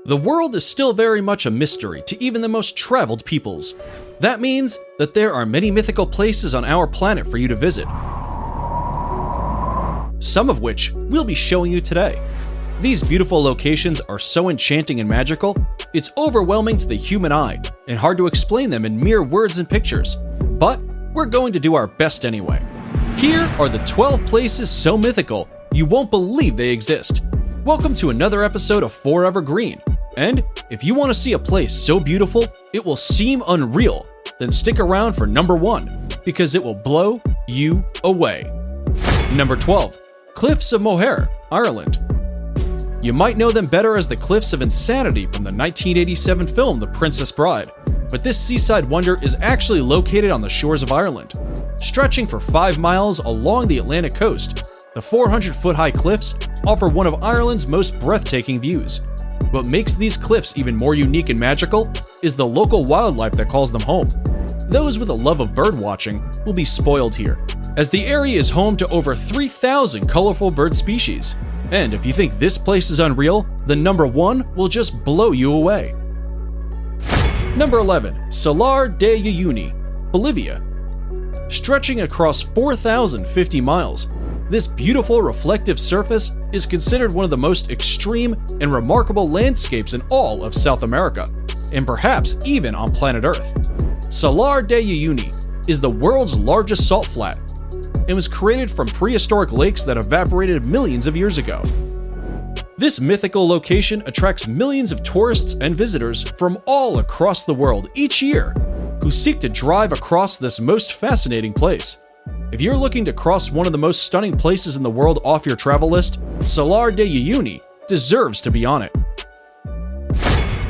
The world is still very much a mystery to even the most traveled peoples. That means that there are many mythical places on our planet for you to visit, some of which we'll be showing you today. These beautiful locations are so enchanting and magical, it's overwhelming to the human eye and hard to explain them in mere words and pictures. But we're going to do our best anyway. Here are the 12 places so mythical you won't believe they exist. Welcome to another episode of Forever Green. And if you want to see a place so beautiful it will seem unreal, then stick around for number 1, because it will blow you away. Number 12. Cliffs of Moher, Ireland. You might know them better as the Cliffs of Insanity from the 1987 film The Princess Bride, but this seaside wonder is actually located on the shores of Ireland. Stretching for 5 miles along the Atlantic coast, the 400-foot-high cliffs offer one of Ireland's most breathtaking views. What makes these cliffs even more unique and magical is the local wildlife that calls them home. Those with a love of birdwatching will be spoiled here, as the area is home to over 3,000 colorful bird species. And if you think this place is unreal, then number 1 will just blow you away. Number 11. Salar de Uyuni, Bolivia. Stretching across 4,050 miles, this beautiful reflective surface is considered one of the most extreme and remarkable landscapes in all of South America, and perhaps even on planet Earth. Salar de Uyuni is the world's largest salt flat and was created from prehistoric lakes that evaporated millions of years ago. This mythical location attracts millions of tourists and visitors from all across the world each year who seek to drive across this most fascinating place. If you're looking to cross one of the most stunning places in the world off your travel list, Salar de Uyuni deserves to be on it.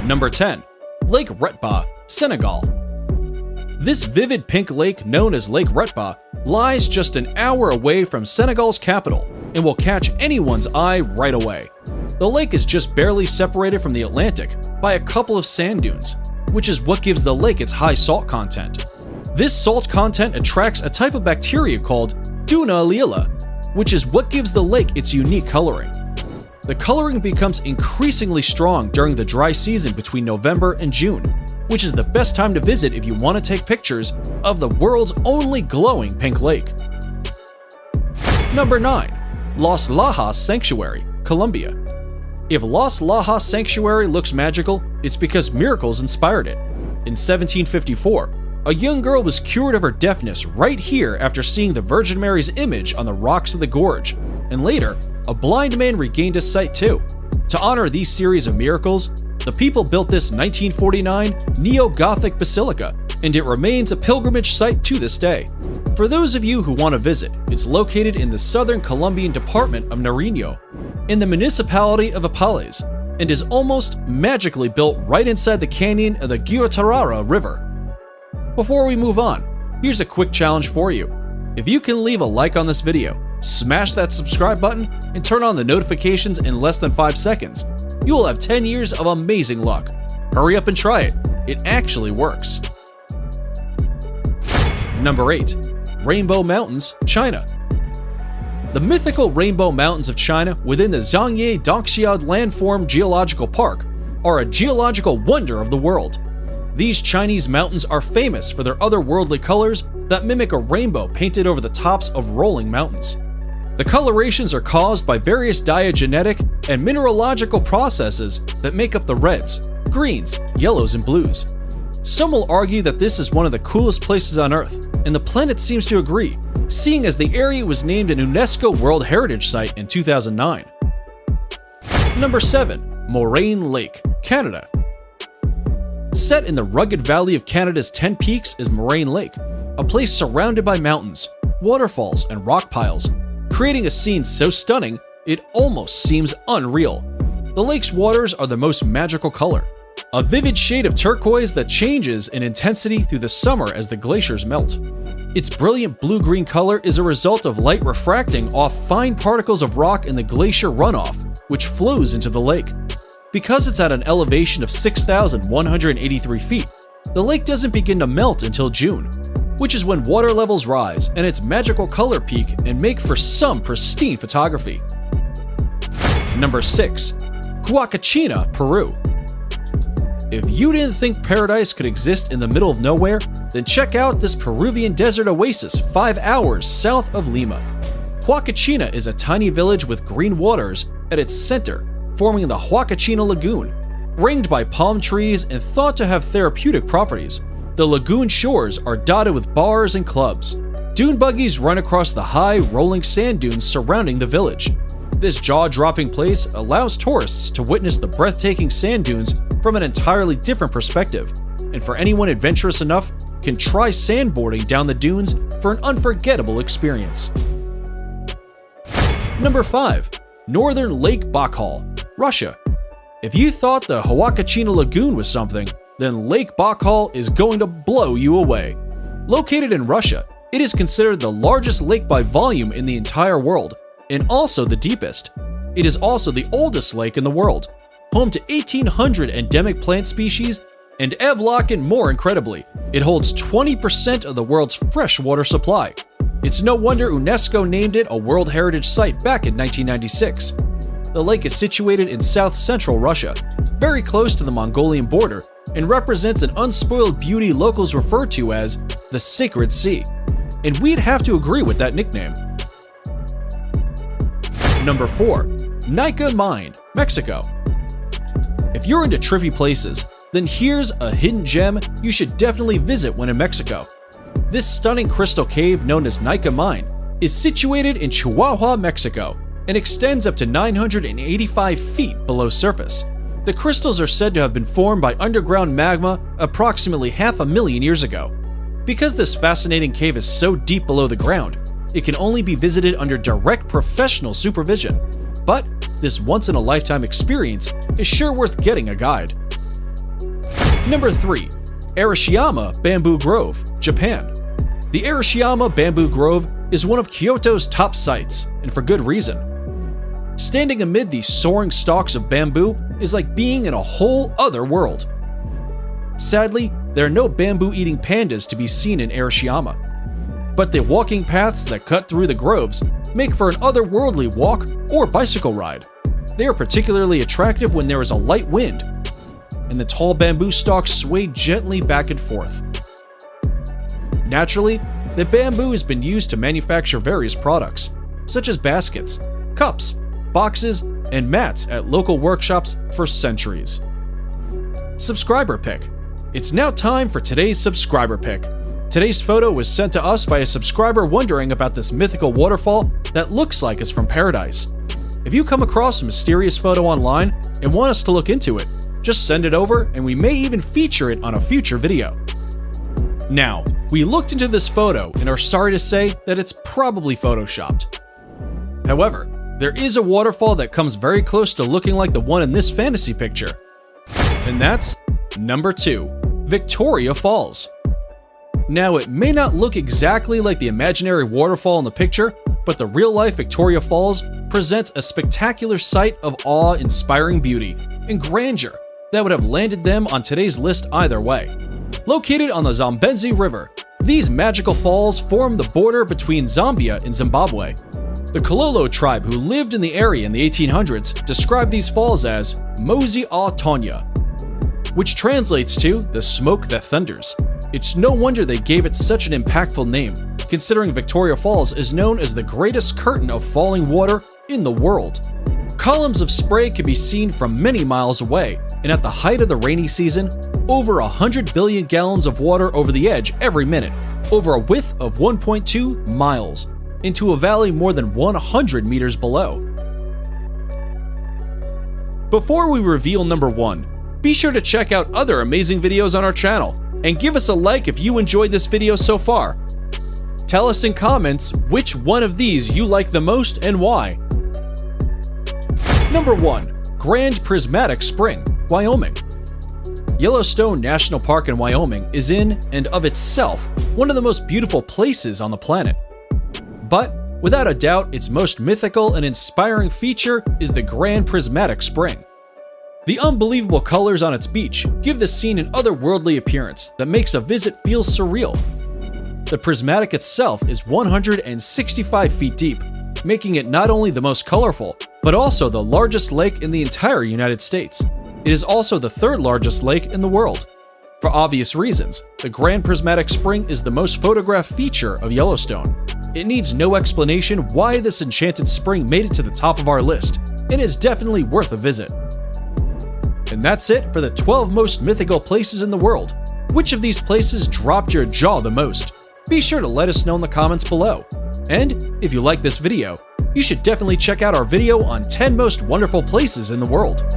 Number 10. Lake Retba, Senegal. This vivid pink lake known as Lake Retba lies just an hour away from Senegal's capital and will catch anyone's eye right away. The lake is just barely separated from the Atlantic by a couple of sand dunes, which is what gives the lake its high salt content. This salt content attracts a type of bacteria called Duna lila, which is what gives the lake its unique coloring. The coloring becomes increasingly strong during the dry season between November and June, which is the best time to visit if you want to take pictures of the world's only glowing pink lake. Number 9. Los Lajas Sanctuary, Colombia. If Los Lajas Sanctuary looks magical, it's because miracles inspired it. In 1754, a young girl was cured of her deafness right here after seeing the Virgin Mary's image on the rocks of the gorge, and later, a blind man regained his sight too. To honor these series of miracles, the people built this 1949 neo-Gothic basilica, and it remains a pilgrimage site to this day. For those of you who want to visit, it's located in the southern Colombian department of Nariño, in the municipality of Apales, and is almost magically built right inside the canyon of the Guatarrara River. Before we move on, here's a quick challenge for you. If you can leave a like on this video, smash that subscribe button, and turn on the notifications in less than 5 seconds, you will have 10 years of amazing luck. Hurry up and try it. It actually works. Number 8. Rainbow Mountains, China. The mythical Rainbow Mountains of China within the Zhangye Dongxiao Landform Geological Park are a geological wonder of the world. These Chinese mountains are famous for their otherworldly colors that mimic a rainbow painted over the tops of rolling mountains. The colorations are caused by various diagenetic and mineralogical processes that make up the reds, greens, yellows, and blues. Some will argue that this is one of the coolest places on Earth, and the planet seems to agree, seeing as the area was named an UNESCO World Heritage Site in 2009. Number 7. Moraine Lake, Canada. Set in the rugged valley of Canada's 10 Peaks is Moraine Lake, a place surrounded by mountains, waterfalls, and rock piles, creating a scene so stunning it almost seems unreal. The lake's waters are the most magical color, a vivid shade of turquoise that changes in intensity through the summer as the glaciers melt. Its brilliant blue-green color is a result of light refracting off fine particles of rock in the glacier runoff, which flows into the lake. Because it's at an elevation of 6,183 feet, the lake doesn't begin to melt until June, which is when water levels rise and its magical color peak and make for some pristine photography. Number 6. Huacachina, Peru. If you didn't think paradise could exist in the middle of nowhere, then check out this Peruvian desert oasis 5 hours south of Lima. Huacachina is a tiny village with green waters at its center, forming the Huacachina Lagoon. Ringed by palm trees and thought to have therapeutic properties, the lagoon shores are dotted with bars and clubs. Dune buggies run across the high, rolling sand dunes surrounding the village. This jaw-dropping place allows tourists to witness the breathtaking sand dunes from an entirely different perspective, and for anyone adventurous enough, can try sandboarding down the dunes for an unforgettable experience. Number 5. Northern Lake Baikal, Russia. If you thought the Huacachina Lagoon was something, then Lake Baikal is going to blow you away. Located in Russia, it is considered the largest lake by volume in the entire world, and also the deepest. It is also the oldest lake in the world, home to 1,800 endemic plant species, and Evlock, more incredibly, it holds 20% of the world's freshwater supply. It's no wonder UNESCO named it a World Heritage Site back in 1996. The lake is situated in south-central Russia, very close to the Mongolian border, and represents an unspoiled beauty locals refer to as the Sacred Sea. And we'd have to agree with that nickname. Number 4. Nika Mine, Mexico. If you're into trippy places, then here's a hidden gem you should definitely visit when in Mexico. This stunning crystal cave known as Nika Mine is situated in Chihuahua, Mexico, and extends up to 985 feet below surface. The crystals are said to have been formed by underground magma approximately 500,000 years ago. Because this fascinating cave is so deep below the ground, it can only be visited under direct professional supervision. But this once-in-a-lifetime experience is sure worth getting a guide. Number 3. Arashiyama Bamboo Grove, Japan. The Arashiyama Bamboo Grove is one of Kyoto's top sites, and for good reason. Standing amid these soaring stalks of bamboo is like being in a whole other world. Sadly, there are no bamboo-eating pandas to be seen in Arashiyama, but the walking paths that cut through the groves make for an otherworldly walk or bicycle ride. They are particularly attractive when there is a light wind, and the tall bamboo stalks sway gently back and forth. Naturally, the bamboo has been used to manufacture various products, such as baskets, cups, boxes, and mats at local workshops for centuries. Subscriber pick. It's now time for today's subscriber pick. Today's photo was sent to us by a subscriber wondering about this mythical waterfall that looks like it's from paradise. If you come across a mysterious photo online and want us to look into it, just send it over and we may even feature it on a future video. Now, we looked into this photo and are sorry to say that it's probably photoshopped. However, there is a waterfall that comes very close to looking like the one in this fantasy picture. And that's number 2, Victoria Falls. Now, it may not look exactly like the imaginary waterfall in the picture, but the real-life Victoria Falls presents a spectacular sight of awe-inspiring beauty and grandeur that would have landed them on today's list either way. Located on the Zambezi River, these magical falls form the border between Zambia and Zimbabwe. The Kololo tribe who lived in the area in the 1800s described these falls as Mozi a Tonya, which translates to the smoke that thunders. It's no wonder they gave it such an impactful name, considering Victoria Falls is known as the greatest curtain of falling water in the world. Columns of spray can be seen from many miles away, and at the height of the rainy season, over 100 billion gallons of water over the edge every minute, over a width of 1.2 miles, into a valley more than 100 meters below. Before we reveal number 1, be sure to check out other amazing videos on our channel, and give us a like if you enjoyed this video so far. Tell us in comments which one of these you like the most and why. Number 1. Grand Prismatic Spring, Wyoming. Yellowstone National Park in Wyoming is in and of itself one of the most beautiful places on the planet. But, without a doubt, its most mythical and inspiring feature is the Grand Prismatic Spring. The unbelievable colors on its beach give the scene an otherworldly appearance that makes a visit feel surreal. The prismatic itself is 165 feet deep, making it not only the most colorful, but also the largest lake in the entire United States. It is also the third largest lake in the world. For obvious reasons, the Grand Prismatic Spring is the most photographed feature of Yellowstone. It needs no explanation why this enchanted spring made it to the top of our list, and is definitely worth a visit. And that's it for the 12 most mythical places in the world. Which of these places dropped your jaw the most? Be sure to let us know in the comments below. And if you like this video, you should definitely check out our video on 10 most wonderful places in the world.